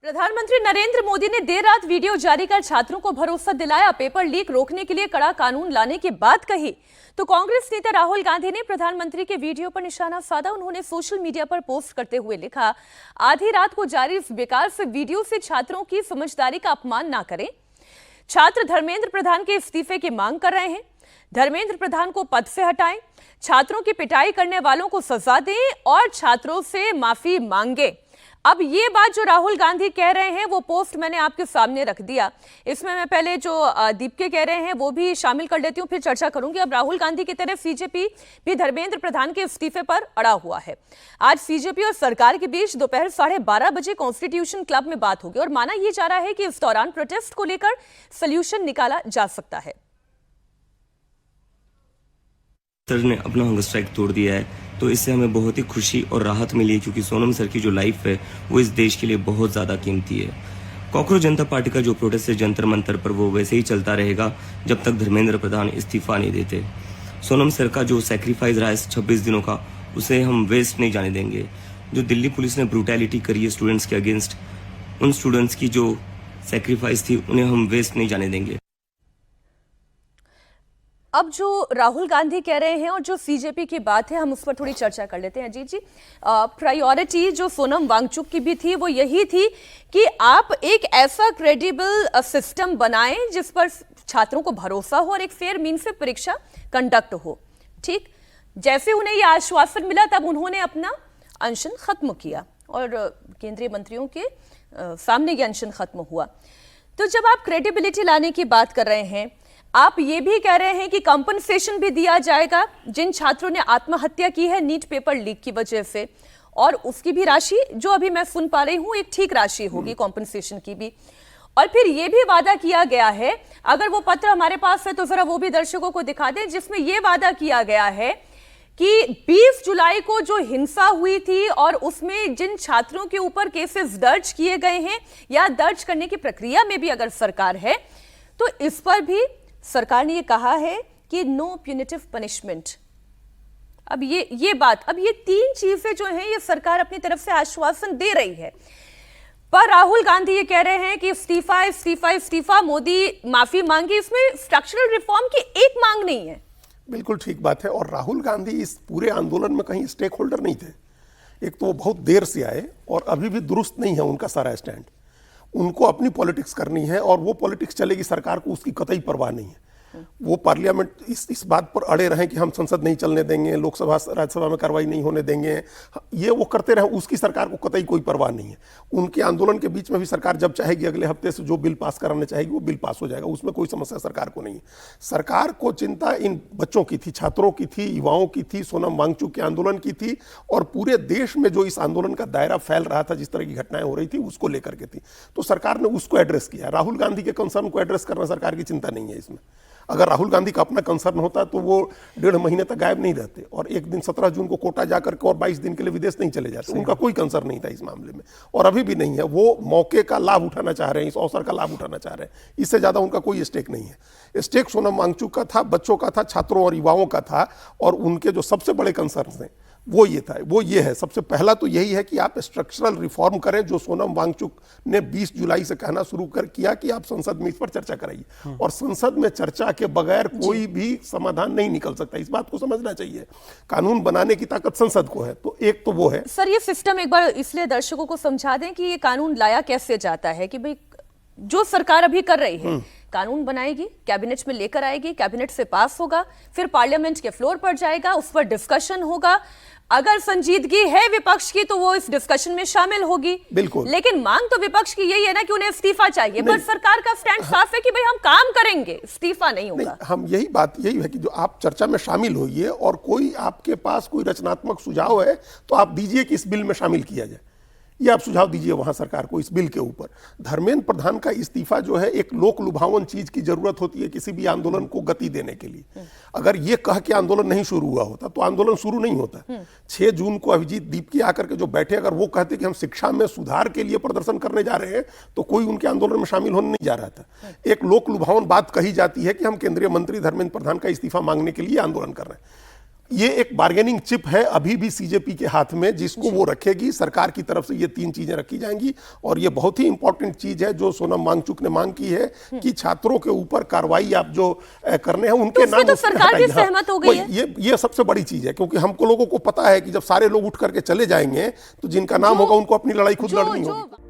प्रधानमंत्री नरेंद्र मोदी ने देर रात वीडियो जारी कर छात्रों को भरोसा दिलाया। पेपर लीक रोकने के लिए कड़ा कानून लाने की बात कही तो कांग्रेस नेता राहुल गांधी ने प्रधानमंत्री के वीडियो पर निशाना साधा। उन्होंने सोशल मीडिया पर पोस्ट करते हुए लिखा, आधी रात को जारी इस बेकार से वीडियो से छात्रों की समझदारी का अपमान ना करें। छात्र धर्मेंद्र प्रधान के इस्तीफे की मांग कर रहे हैं। धर्मेंद्र प्रधान को पद से हटाएं, छात्रों की पिटाई करने वालों को सजा दें और छात्रों से माफी मांगे। अब ये बात जो राहुल गांधी कह रहे हैं वो पोस्ट मैंने आपके सामने रख दिया। इसमें मैं पहले जो दीपके कह रहे हैं वो भी शामिल कर लेती हूँ, फिर चर्चा करूंगी। अब राहुल गांधी की तरफ बीजेपी भी धर्मेंद्र प्रधान के इस्तीफे पर अड़ा हुआ है। आज बीजेपी और सरकार के बीच दोपहर 12:30 बजे कॉन्स्टिट्यूशन क्लब में बात होगी और माना यह जा रहा है कि इस दौरान प्रोटेस्ट को लेकर सोल्यूशन निकाला जा सकता है। सर ने अपना हंगर स्ट्राइक तोड़ दिया है तो इससे हमें बहुत ही खुशी और राहत मिली है, क्योंकि सोनम सर की जो लाइफ है वो इस देश के लिए बहुत ज़्यादा कीमती है। कॉकरोच जनता पार्टी का जो प्रोटेस्ट है जंतर मंतर पर वो वैसे ही चलता रहेगा जब तक धर्मेंद्र प्रधान इस्तीफा नहीं देते। सोनम सर का जो सेक्रीफाइस रहा है 26 दिनों का, उसे हम वेस्ट नहीं जाने देंगे। जो दिल्ली पुलिस ने ब्रूटैलिटी करी है स्टूडेंट्स के अगेंस्ट, उन स्टूडेंट्स की जो सेक्रीफाइस थी उन्हें हम वेस्ट नहीं जाने देंगे। अब जो राहुल गांधी कह रहे हैं और जो बीजेपी की बात है, हम उस पर थोड़ी चर्चा कर लेते हैं। अजीत जी, प्रायोरिटी जो सोनम वांगचुक की भी थी वो यही थी कि आप एक ऐसा क्रेडिबल सिस्टम बनाएं जिस पर छात्रों को भरोसा हो और एक फेयर मीन से परीक्षा कंडक्ट हो। ठीक, जैसे उन्हें यह आश्वासन मिला तब उन्होंने अपना अनशन खत्म किया और केंद्रीय मंत्रियों के सामने यह अनशन खत्म हुआ। तो जब आप क्रेडिबिलिटी लाने की बात कर रहे हैं, आप ये भी कह रहे हैं कि कंपनसेशन भी दिया जाएगा जिन छात्रों ने आत्महत्या की है नीट पेपर लीक की वजह से, और उसकी भी राशि जो अभी मैं सुन पा रही हूं एक ठीक राशि होगी कंपनसेशन की भी। और फिर यह भी वादा किया गया है, अगर वो पत्र हमारे पास है तो जरा वो भी दर्शकों को दिखा दें, जिसमें यह वादा किया गया है कि 20 जुलाई को जो हिंसा हुई थी और उसमें जिन छात्रों के ऊपर केसेस दर्ज किए गए हैं या दर्ज करने की प्रक्रिया में भी अगर सरकार है तो इस पर भी सरकार ने ये कहा है कि नो प्यूनिटिव पनिशमेंट। अब ये बात, अब ये तीन चीजें जो हैं ये सरकार अपनी तरफ से आश्वासन दे रही है, पर राहुल गांधी ये कह रहे हैं कि इस्तीफा इस्तीफा इस्तीफा, मोदी माफी मांगी। इसमें स्ट्रक्चरल रिफॉर्म की एक मांग नहीं है। बिल्कुल ठीक बात है। और राहुल गांधी इस पूरे आंदोलन में कहीं स्टेक होल्डर नहीं थे। एक तो वो बहुत देर से आए और अभी भी दुरुस्त नहीं है उनका सारा स्टैंड। उनको अपनी पॉलिटिक्स करनी है और वो पॉलिटिक्स चलेगी, सरकार को उसकी कतई परवाह नहीं है। वो पार्लियामेंट इस बात पर अड़े रहें कि हम संसद नहीं चलने देंगे, लोकसभा राज्यसभा में कार्रवाई नहीं होने देंगे, ये वो करते रहें, उसकी सरकार को कतई कोई परवाह नहीं है। उनके आंदोलन के बीच में भी सरकार जब चाहेगी अगले हफ्ते से जो बिल पास कराना चाहेगी वो बिल पास हो जाएगा, उसमें कोई समस्या सरकार को नहीं है। सरकार को चिंता इन बच्चों की थी, छात्रों की थी, युवाओं की थी, सोनम वांगचुक के आंदोलन की थी और पूरे देश में जो इस आंदोलन का दायरा फैल रहा था, जिस तरह की घटनाएं हो रही थी उसको लेकर के थी। तो सरकार ने उसको एड्रेस किया। राहुल गांधी के कंसर्न को एड्रेस करना सरकार की चिंता नहीं है इसमें। अगर राहुल गांधी का अपना कंसर्न होता तो वो 1.5 महीने तक गायब नहीं रहते और एक दिन 17 जून को कोटा जाकर के और 22 दिन के लिए विदेश नहीं चले जाते। उनका कोई कंसर्न नहीं था इस मामले में और अभी भी नहीं है। वो मौके का लाभ उठाना चाह रहे हैं, इस अवसर का लाभ उठाना चाह रहे हैं। इससे ज्यादा उनका कोई स्टेक नहीं है। स्टेक सोनम वांगचुक का था, बच्चों का था, छात्रों और युवाओं का था और उनके जो सबसे बड़े कंसर्न हैं वो ये था, वो ये है। सबसे पहला तो यही है कि आप स्ट्रक्चरल रिफॉर्म करें, जो सोनम वांगचुक ने 20 जुलाई से कहना शुरू किया कि आप संसद में इस पर चर्चा कराइए। और संसद में चर्चा के बगैर कोई भी समाधान नहीं निकल सकता, इस बात को समझना चाहिए। कानून बनाने की ताकत संसद को है, तो एक तो वो है। सर, ये सिस्टम एक बार इसलिए दर्शकों को समझा दें कि ये कानून लाया कैसे जाता है, कि भाई जो सरकार अभी कर रही है, कानून बनाएगी, कैबिनेट में लेकर आएगी, कैबिनेट से पास होगा, फिर पार्लियामेंट के फ्लोर पर जाएगा, उस पर डिस्कशन होगा। अगर संजीदगी है विपक्ष की तो वो इस डिस्कशन में शामिल होगी। बिल्कुल। लेकिन मांग तो विपक्ष की यही है ना कि उन्हें इस्तीफा चाहिए, पर सरकार का स्टैंड साफ है कि भाई हम काम करेंगे, इस्तीफा नहीं होगा। नहीं, हम यही है कि जो आप चर्चा में शामिल होइए और कोई आपके पास कोई रचनात्मक सुझाव है तो आप दीजिए कि इस बिल में शामिल किया जाए। ये आप सुझाव दीजिए वहां सरकार को इस बिल के ऊपर। धर्मेंद्र प्रधान का इस्तीफा जो है एक लोक लुभावन चीज की जरूरत होती है किसी भी आंदोलन को गति देने के लिए। अगर ये कह के आंदोलन नहीं शुरू हुआ होता तो आंदोलन शुरू नहीं होता। 6 जून को अभिजीत दीपके आकर के जो बैठे, अगर वो कहते कि हम शिक्षा में सुधार के लिए प्रदर्शन करने जा रहे हैं तो कोई उनके आंदोलन में शामिल होने नहीं जा रहा था। एक लोक लुभावन बात कही जाती है कि हम केंद्रीय मंत्री धर्मेंद्र प्रधान का इस्तीफा मांगने के लिए आंदोलन कर रहे हैं। ये एक बार्गेनिंग चिप है अभी भी सीजेपी के हाथ में, जिसको वो रखेगी। सरकार की तरफ से ये 3 चीजें रखी जाएंगी और ये बहुत ही इंपॉर्टेंट चीज है जो सोनम वांगचुक ने मांग की है कि छात्रों के ऊपर कार्रवाई आप जो करने हैं उनके नाम तो सरकार भी सहमत हो गई है। ये सबसे बड़ी चीज है, क्योंकि हमको लोगों को पता है कि जब सारे लोग उठ करके चले जाएंगे तो जिनका नाम होगा उनको अपनी लड़ाई खुद लड़नी होगी।